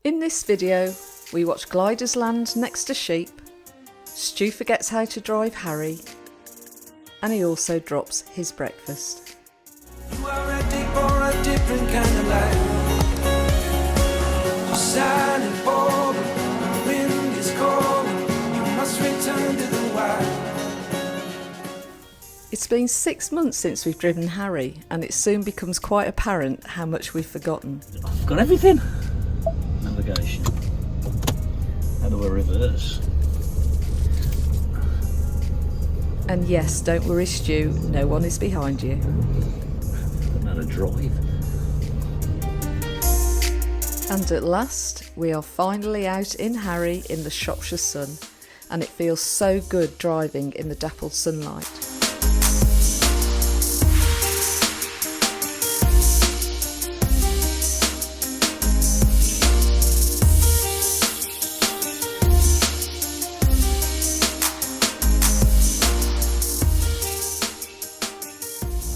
In this video, we watch gliders land next to sheep, Stu forgets how to drive Harry, and he also drops his breakfast. You are ready for a different kind of life. You're silent, bold, the wind is cold. You must return to the wild. It's been 6 months since we've driven Harry, and it soon becomes quite apparent how much we've forgotten. I've got everything. Navigation. How do I reverse? And yes, don't worry Stu, no one is behind you. I don't know how to drive. And at last, we are finally out in Harry in the Shropshire sun, and it feels so good driving in the dappled sunlight.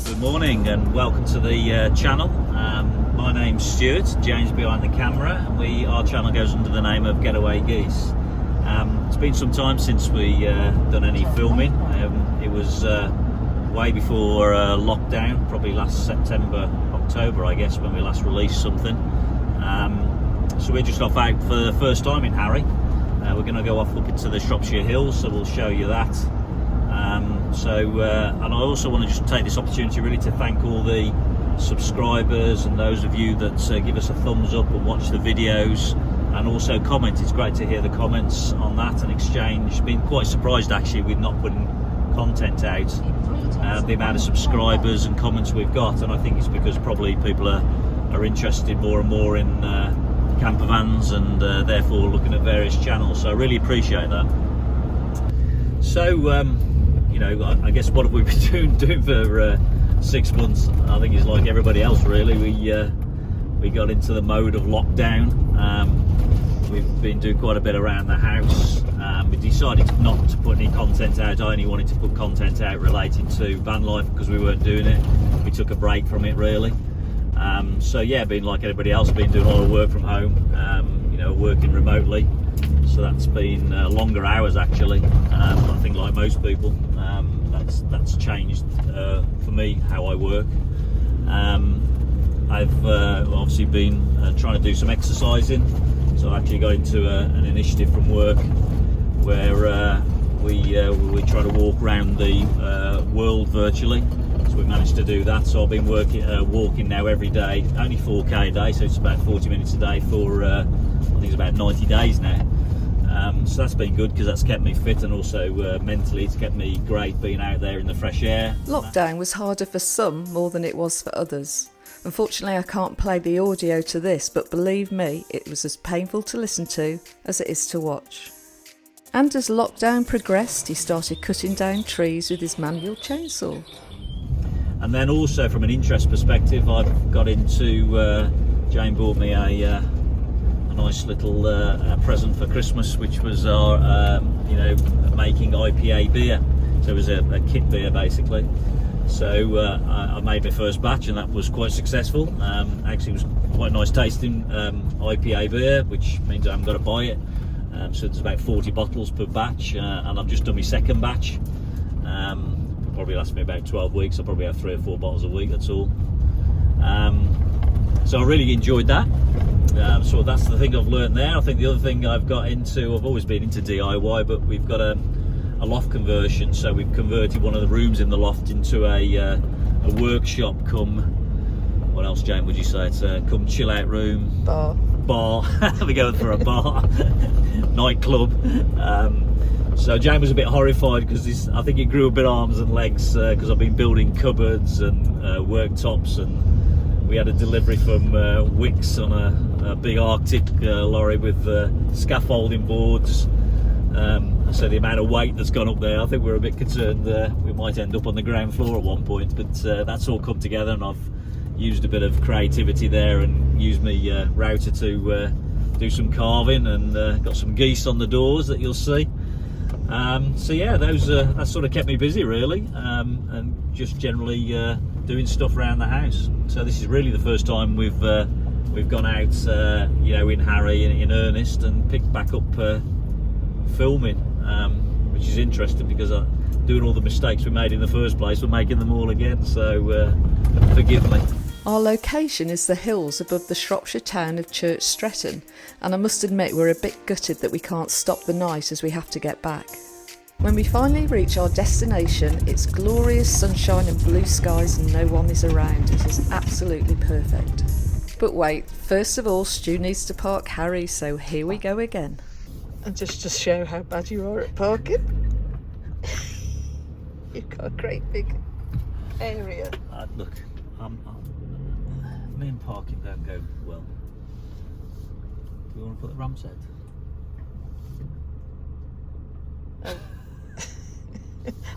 Good morning and welcome to the channel. My name's Stuart, James behind the camera, and our channel goes under the name of Getaway Geese. It's been some time since we done any filming. It was way before lockdown, probably last September, October I guess, when we last released something. So we're just off out for the first time in Harry. We're going to go off up into the Shropshire Hills, so we'll show you that. And I also want to just take this opportunity really to thank all the subscribers and those of you that give us a thumbs up and watch the videos and also comment. It's great to hear the comments on that and exchange. Been quite surprised actually with not putting content out, the amount of subscribers and comments we've got, and I think it's because probably people are interested more and more in campervans and therefore looking at various channels, so I really appreciate that. So you know, I guess what have we been doing for 6 months? I think it's like everybody else really. We got into the mode of lockdown. We've been doing quite a bit around the house. We decided not to put any content out. I only wanted to put content out related to Vanlife because we weren't doing it. We took a break from it really. So yeah, been like everybody else, been doing a lot of work from home, you know, working remotely. So that's been longer hours actually. I think like most people, that's changed for me how I work. I've obviously been trying to do some exercising, so I actually got into an initiative from work where we try to walk around the world virtually. So we managed to do that. So I've been walking now every day, only 4k a day, so it's about 40 minutes a day for I think it's about 90 days now. So that's been good because that's kept me fit, and also mentally it's kept me great being out there in the fresh air. Lockdown was harder for some more than it was for others. Unfortunately I can't play the audio to this, but believe me, it was as painful to listen to as it is to watch. And as lockdown progressed, he started cutting down trees with his manual chainsaw. And then also from an interest perspective, I've got into, Jane bought me a nice little present for Christmas, which was our, you know, making IPA beer. So it was a kit beer basically. So I made my first batch and that was quite successful. Actually it was quite nice tasting IPA beer, which means I haven't got to buy it. So there's about 40 bottles per batch, and I've just done my second batch. Probably lasts me about 12 weeks. I'll probably have 3 or 4 bottles a week, that's all. So I really enjoyed that. So that's the thing I've learned there. I think the other thing I've got into, I've always been into DIY, but we've got a loft conversion. So we've converted one of the rooms in the loft into a workshop come, what else Jane would you say? It's a come chill out room. Bar. We're going for a bar. Nightclub. So Jane was a bit horrified because I think it grew a bit arms and legs because I've been building cupboards and worktops, and we had a delivery from Wicks on a big Arctic lorry with scaffolding boards. So the amount of weight that's gone up there, I think we're a bit concerned we might end up on the ground floor at one point, but that's all come together, and I've used a bit of creativity there and used my router to do some carving, and got some geese on the doors that you'll see. So yeah, that sort of kept me busy really, and just generally doing stuff around the house. So this is really the first time we've we've gone out, you know, in Harry in earnest and picked back up filming, which is interesting because doing all the mistakes we made in the first place, we're making them all again. So forgive me. Our location is the hills above the Shropshire town of Church Stretton, and I must admit we're a bit gutted that we can't stop the night as we have to get back. When we finally reach our destination, it's glorious sunshine and blue skies and no one is around. It is absolutely perfect. But wait, first of all, Stu needs to park Harry, so here we go again. And just to show how bad you are at parking, you've got a great big area. Look, me and parking don't go well. Do we want to put the ramp set?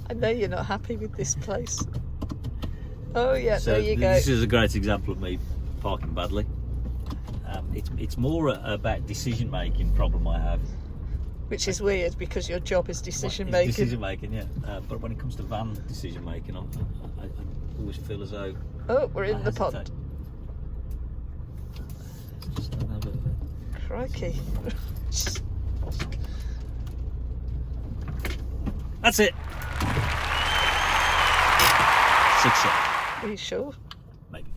I know you're not happy with this place. Oh yeah, So there you go. This is a great example of me parking badly. It's more about decision making problem I have. Which is weird because your job is decision It's making. Decision making, yeah. But when it comes to van decision making, I always feel as though. Oh, we're in I the hesitate. pond. Just don't have it. Crikey. That's it. Success. Are you sure? Maybe.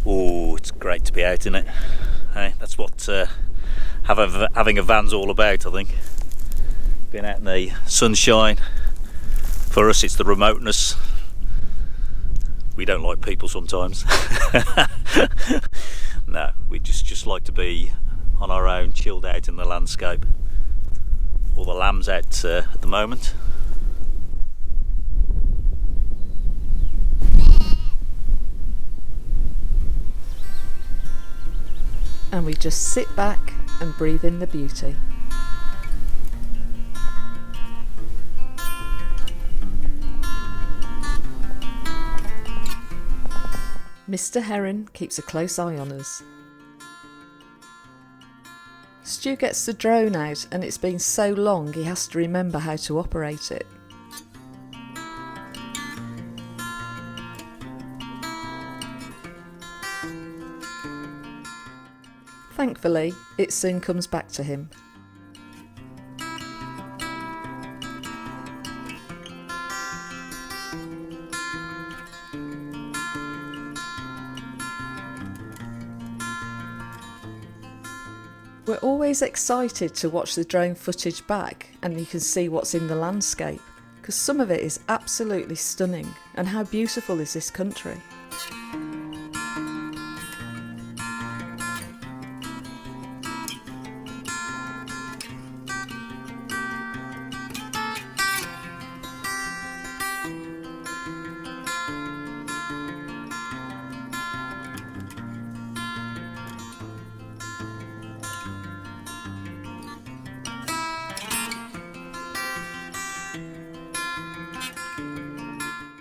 Oh, it's great to be out in it. Hey, that's what having a van's all about, I think. Being out in the sunshine. For us, it's the remoteness. We don't like people sometimes. No, we just like to be on our own, chilled out in the landscape. All the lambs out at the moment. And we just sit back and breathe in the beauty. Mr. Heron keeps a close eye on us. Stu gets the drone out and it's been so long he has to remember how to operate it. Thankfully, it soon comes back to him. We're always excited to watch the drone footage back and you can see what's in the landscape, because some of it is absolutely stunning. And how beautiful is this country?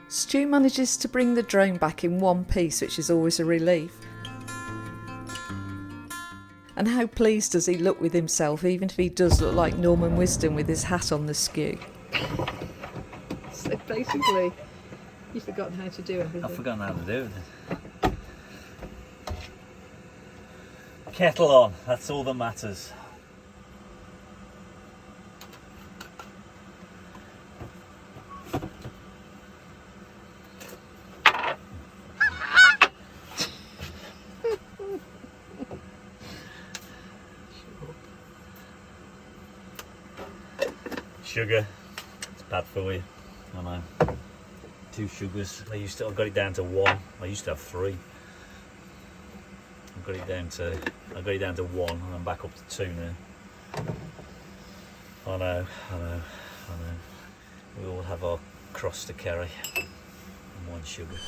Stu manages to bring the drone back in one piece, which is always a relief. And how pleased does he look with himself, even if he does look like Norman Wisdom with his hat on the skew. So basically, you've forgotten how to do everything. I've forgotten how to do it. Kettle on, that's all that matters. Sugar, it's bad for you. I know. 2 sugars. I've got it down to 1. I used to have 3. I've got it down to 1, and I'm back up to 2 now. I know. We all have our cross to carry, and 1 sugar.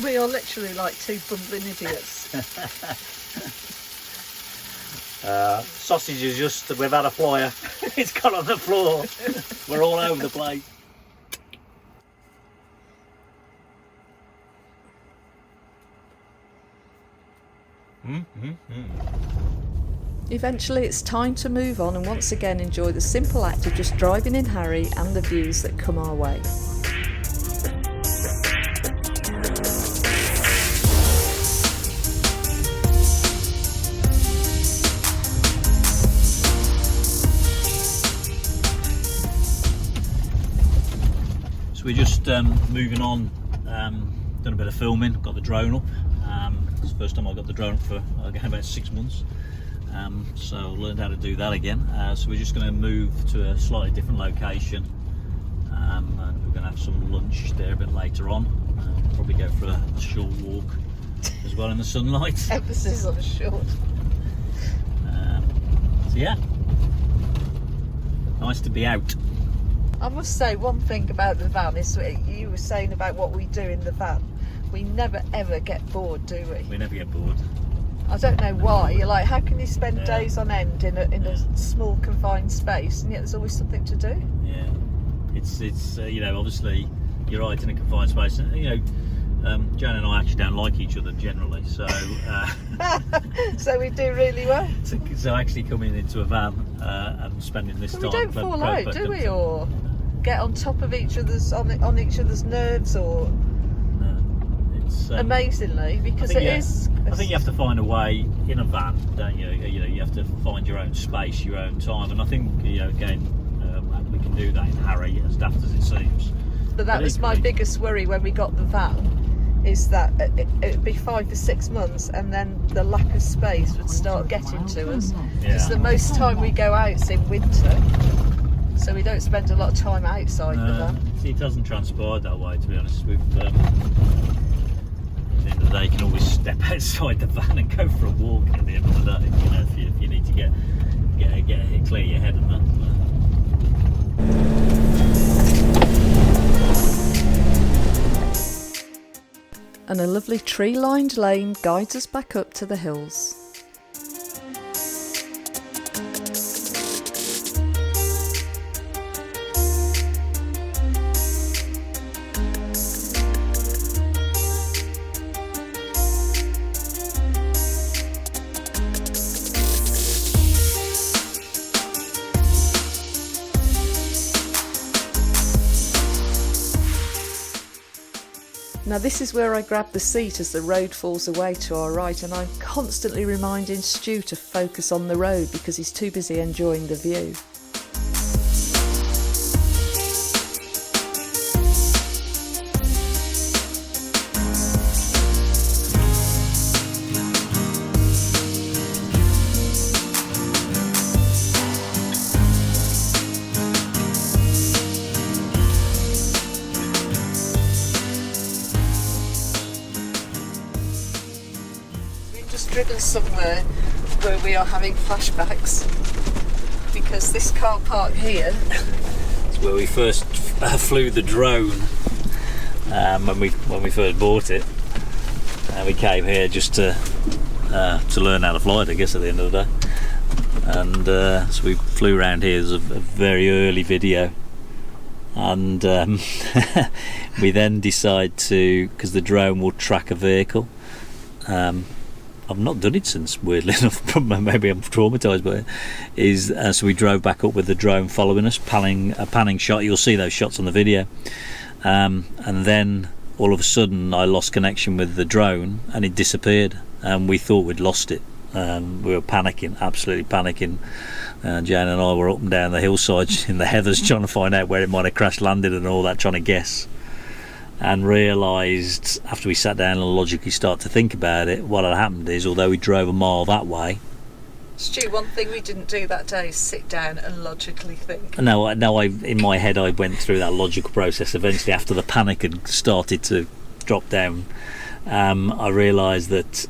We are literally like 2 bumbling idiots. Sausage is we've had a flyer. It's gone on the floor. We're all over the place. Eventually it's time to move on and once again enjoy the simple act of just driving in Harry and the views that come our way. So we're just moving on, done a bit of filming, got the drone up. It's the first time I got the drone up for again about 6 months. So learned how to do that again. So we're just going to move to a slightly different location, and we're going to have some lunch there a bit later on. Probably go for a short walk as well in the sunlight. Emphasis on short. So yeah, nice to be out. I must say one thing about the van is you were saying about what we do in the van. We never ever get bored, do we? We never get bored. I don't know why. You're like, how can you spend days on end in a small confined space, and yet there's always something to do? Yeah, it's you know, obviously you're right in a confined space. You know, Jan and I actually don't like each other generally, so so we do really well. So actually coming into a van and spending this But time. we don't fall out, do we? Or get on top of each other's on each other's nerves, or it's amazingly, because it is. I think you have to find a way in a van, don't you? You know, you have to find your own space, your own time, and I think, you know, again, we can do that in Harry, as daft as it seems. But that was my biggest worry when we got the van, is that it'd be 5 to 6 months, and then the lack of space would start getting to us. Because the most time we go out is in winter, so we don't spend a lot of time outside the van. See, it doesn't transpire that way, to be honest. We've at the end of the day, you can always step outside the van and go for a walk at the end of the day, you know, if you need to get clear your head and that. And a lovely tree-lined lane guides us back up to the hills. Now this is where I grab the seat as the road falls away to our right, and I'm constantly reminding Stu to focus on the road because he's too busy enjoying the view. Driven somewhere where we are having flashbacks, because this car park here It's where we first flew the drone when we first bought it, and we came here just to learn how to fly it, I guess, at the end of the day. And so we flew around here. There's a very early video, and we then decide to, because the drone will track a vehicle. I've not done it since, weirdly enough. Maybe I'm traumatised by it. So we drove back up with the drone following us, a panning shot. You'll see those shots on the video. And then all of a sudden I lost connection with the drone and it disappeared, and we thought we'd lost it. We were panicking, absolutely panicking. Jane and I were up and down the hillsides in the heathers trying to find out where it might have crash landed and all that, trying to guess. And realised after we sat down and logically started to think about it, what had happened is, although we drove a mile that way. Stu, one thing we didn't do that day is sit down and logically think. No, in my head I went through that logical process. Eventually, after the panic had started to drop down, I realised that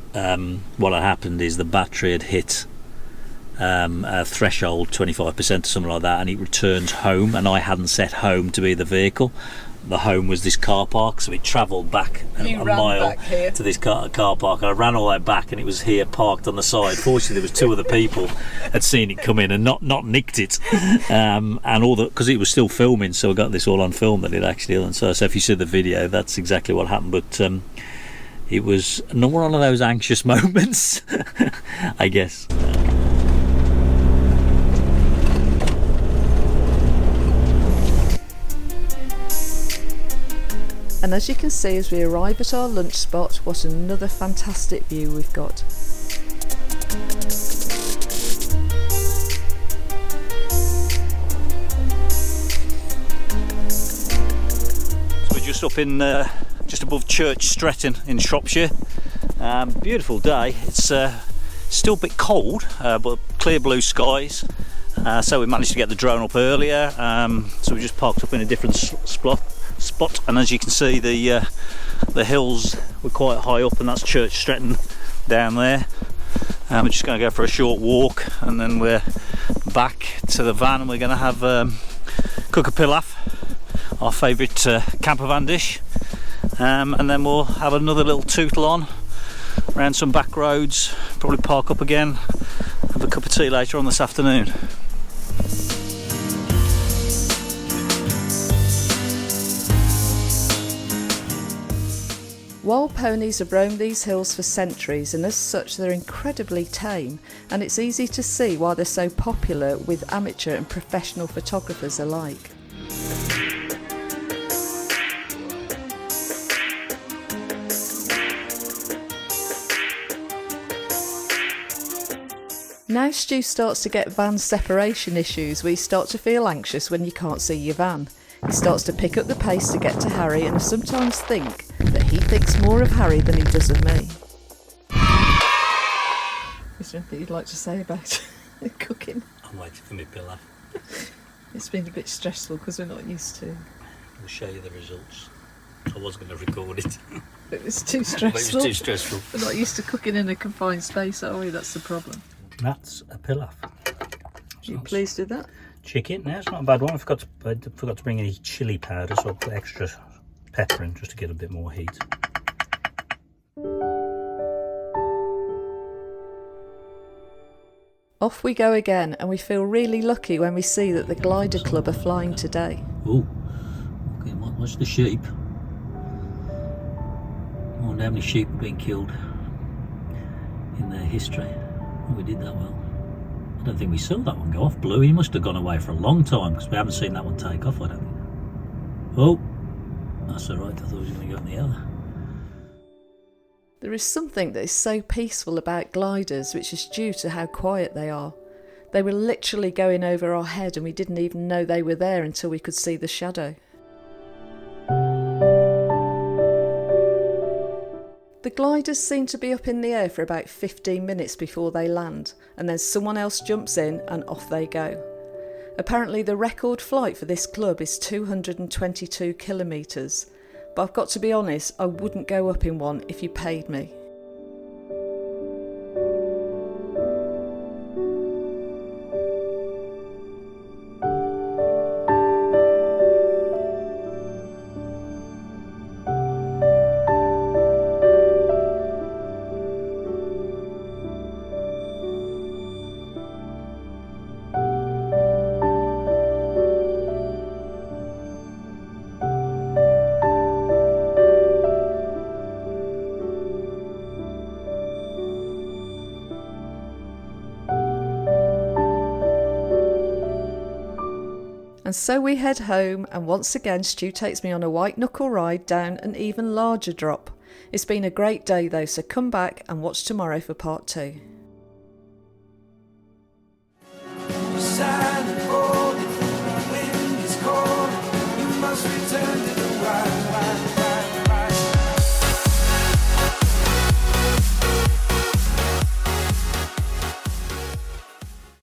what had happened is the battery had hit a threshold, 25% or something like that, and it returned home, and I hadn't set home to be the vehicle. The home was this car park, so it travelled back a mile to this car park, and I ran all that back, and it was here parked on the side. Fortunately, there was two other people had seen it come in and not nicked it, and all that, because it was still filming, so I got this all on film that it actually done. So if you see the video, that's exactly what happened. But it was not one of those anxious moments, I guess. And as you can see as we arrive at our lunch spot, what another fantastic view we've got. So we're just up in, just above Church Stretton in Shropshire. Beautiful day. It's still a bit cold, but clear blue skies. So we managed to get the drone up earlier. So we just parked up in a different spot, and as you can see, the hills were quite high up, and that's Church Stretton down there. We're just going to go for a short walk, and then we're back to the van, and we're going to have cook a pilaf, our favourite campervan dish, and then we'll have another little tootle on around some back roads, probably park up again, have a cup of tea later on this afternoon. Wild ponies have roamed these hills for centuries, and as such they're incredibly tame, and it's easy to see why they're so popular with amateur and professional photographers alike. Now Stu starts to get van separation issues where you start to feel anxious when you can't see your van. He starts to pick up the pace to get to Harry, and I sometimes think that he thinks more of Harry than he does of me. Is there anything you'd like to say about cooking? I'm waiting for my pilaf. It's been a bit stressful because we're not used to. I'll show you the results. I was going to record it. It was too stressful. It was too stressful. We're not used to cooking in a confined space, are we? That's the problem. That's a pilaf. Are you pleased with that? Chicken, no, it's not a bad one. I forgot to bring any chilli powder, so I'll put extra pepper in just to get a bit more heat. Off we go again, and we feel really lucky when we see that the Glider Club are flying today. Oh, okay, watch the sheep. I wonder how many sheep have been killed in their history. Oh, we did that well. I don't think we saw that one go off. Blue, he must have gone away for a long time because we haven't seen that one take off, I don't think. Oh, that's alright, I thought he was going to go in the other. There is something that is so peaceful about gliders, which is due to how quiet they are. They were literally going over our head, and we didn't even know they were there until we could see the shadow. The gliders seem to be up in the air for about 15 minutes before they land, and then someone else jumps in and off they go. Apparently the record flight for this club is 222 kilometres, but I've got to be honest, I wouldn't go up in one if you paid me. And so we head home, and once again Stu takes me on a white knuckle ride down an even larger drop. It's been a great day though, so come back and watch tomorrow for part 2. Silent